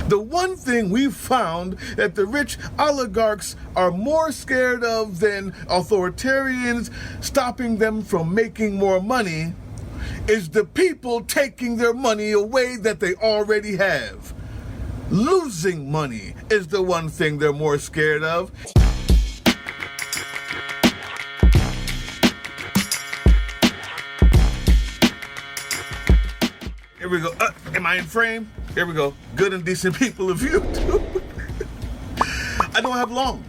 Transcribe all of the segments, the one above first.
The one thing we've found that the rich oligarchs are more scared of than authoritarians stopping them from making more money is the people taking their money away that they already have. Losing money is the one thing they're more scared of. Here we go. Am I in frame? Here we go. Good and decent people of YouTube. I don't have long.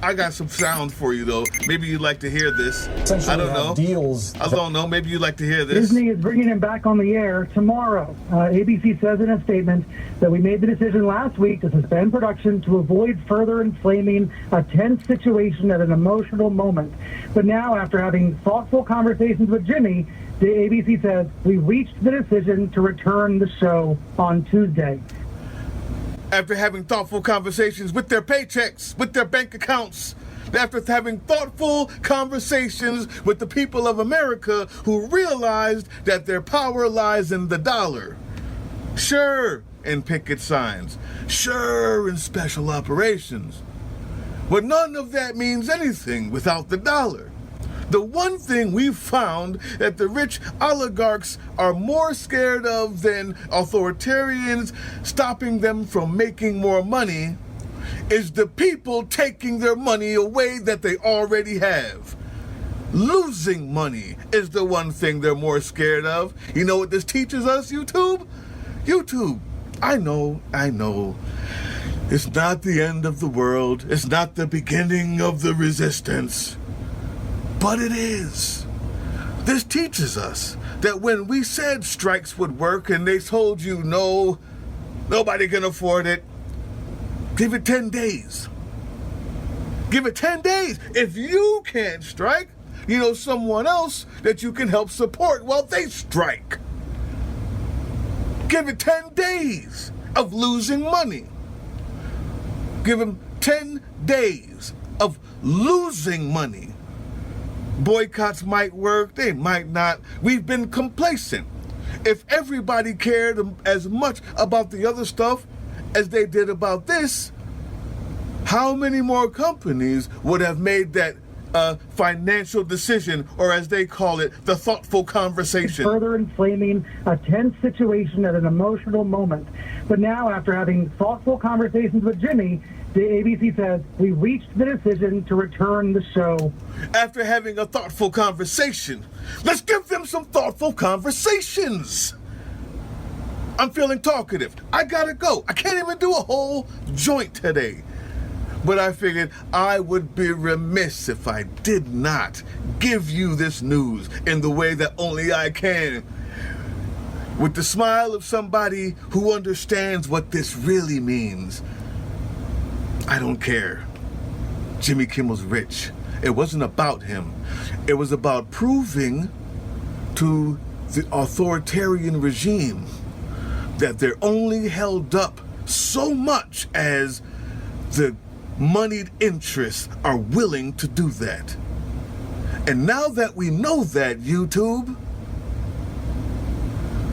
I got some sound for you though. Maybe you'd like to hear this. I don't know. Deals. I don't know. Maybe you'd like to hear this. Disney is bringing him back on the air tomorrow. ABC says in a statement that we made the decision last week to suspend production to avoid further inflaming a tense situation at an emotional moment. But now, after having thoughtful conversations with Jimmy, the ABC says we reached the decision to return the show on Tuesday. After having thoughtful conversations with their paychecks, with their bank accounts, after having thoughtful conversations with the people of America who realized that their power lies in the dollar. Sure, in picket signs. Sure, in special operations. But none of that means anything without the dollar. The one thing we've found that the rich oligarchs are more scared of than authoritarians stopping them from making more money is the people taking their money away that they already have. Losing money is the one thing they're more scared of. You know what this teaches us, YouTube? YouTube, I know. It's not the end of the world. It's not the beginning of the resistance. But it is. This teaches us that when we said strikes would work and they told you no, nobody can afford it, give it 10 days. Give it 10 days. If you can't strike, you know someone else that you can help support while they strike. Give it 10 days of losing money. Give them 10 days of losing money. Boycotts might work, they might not. We've been complacent. If everybody cared as much about the other stuff as they did about this, how many more companies would have made that financial decision, or as they call it, the thoughtful conversation? Further inflaming a tense situation at an emotional moment. But now, after having thoughtful conversations with Jimmy, the ABC says we reached the decision to return the show. After having a thoughtful conversation, let's give them some thoughtful conversations. I'm feeling talkative. I gotta go. I can't even do a whole joint today. But I figured I would be remiss if I did not give you this news in the way that only I can. With the smile of somebody who understands what this really means. I don't care. Jimmy Kimmel's rich. It wasn't about him. It was about proving to the authoritarian regime that they're only held up so much as the moneyed interests are willing to do that. And now that we know that, YouTube,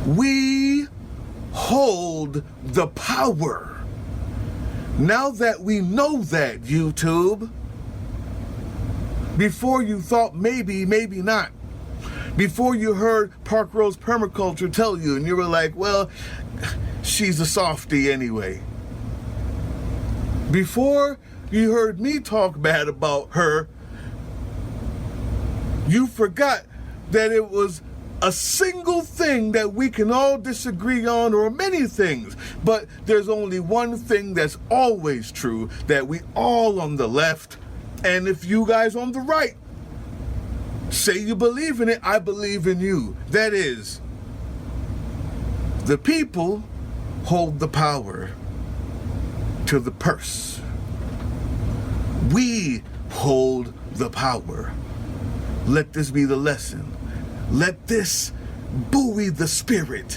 we hold the power. Now that we know that, YouTube, before you thought maybe not, before you heard Park Rose Permaculture tell you and you were like, well, she's a softie anyway. Before you heard me talk bad about her, you forgot that it was a single thing that we can all disagree on, or many things, but there's only one thing that's always true, that we all on the left, and if you guys on the right say you believe in it, I believe in you. That is, the people hold the power to the purse. We hold the power. Let this be the lesson. Let this buoy the spirit.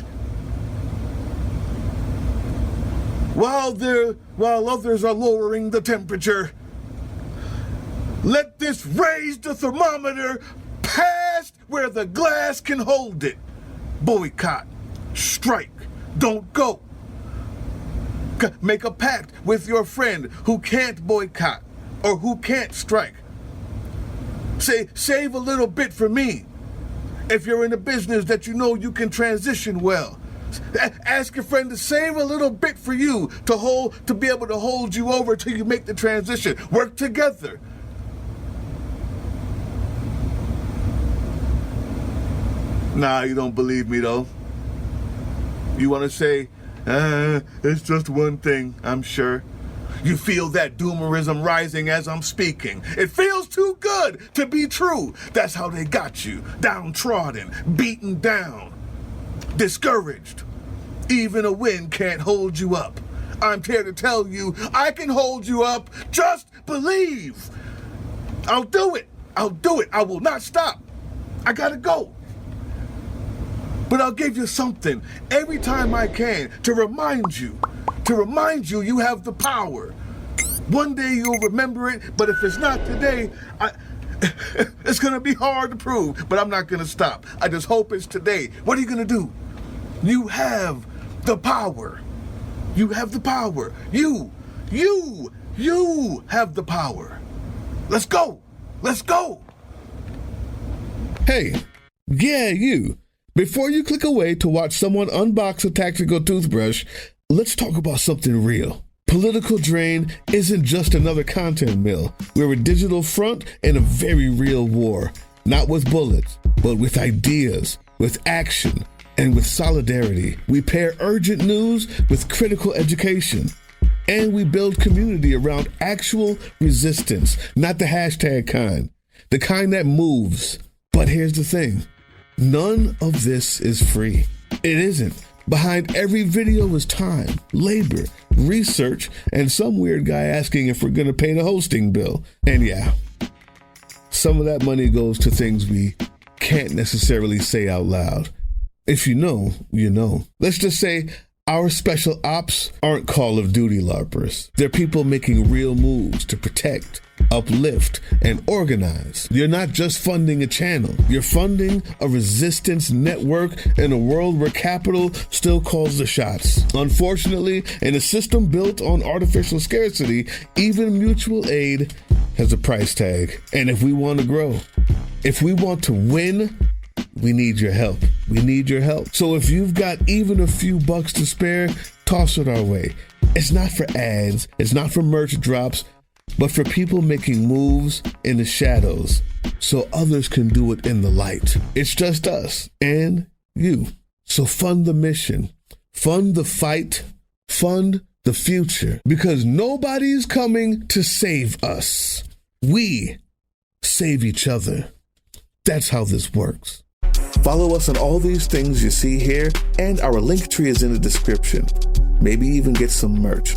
While others are lowering the temperature, let this raise the thermometer past where the glass can hold it. Boycott, strike, don't go. Make a pact with your friend who can't boycott or who can't strike. Say, save a little bit for me. If you're in a business that you know you can transition well, ask your friend to save a little bit for you to be able to hold you over till you make the transition. Work together. Nah, you don't believe me though. You want to say, it's just one thing, I'm sure. You feel that doomerism rising as I'm speaking. It feels too good to be true. That's how they got you. Downtrodden, beaten down, discouraged. Even a wind can't hold you up. I'm here to tell you, I can hold you up. Just believe. I'll do it. I'll do it. I will not stop. I gotta go. But I'll give you something every time I can to remind you you have the power. One day you'll remember it, but if it's not today, it's gonna be hard to prove, but I'm not gonna stop. I just hope it's today. What are you gonna do? You have the power. You have the power. You have the power. Let's go. Let's go. Hey, yeah, you. Before you click away to watch someone unbox a tactical toothbrush, let's talk about something real. Political Drain isn't just another content mill. We're a digital front in a very real war. Not with bullets, but with ideas, with action, and with solidarity. We pair urgent news with critical education. And we build community around actual resistance, not the hashtag kind. The kind that moves. But here's the thing. None of this is free. It isn't. Behind every video is time, labor, research, and some weird guy asking if we're going to pay the hosting bill. And yeah, some of that money goes to things we can't necessarily say out loud. If you know, you know. Let's just say our special ops aren't Call of Duty LARPers. They're people making real moves to protect, uplift, and organize. You're not just funding a channel. You're funding a resistance network in a world where capital still calls the shots. Unfortunately, in a system built on artificial scarcity, even mutual aid has a price tag. And if we want to grow, if we want to win, we need your help. We need your help. So if you've got even a few bucks to spare, toss it our way. It's not for ads. It's not for merch drops, but for people making moves in the shadows so others can do it in the light. It's just us and you. So fund the mission, fund the fight, fund the future, because nobody's coming to save us. We save each other. That's how this works. Follow us on all these things you see here, and our link tree is in the description. Maybe even get some merch.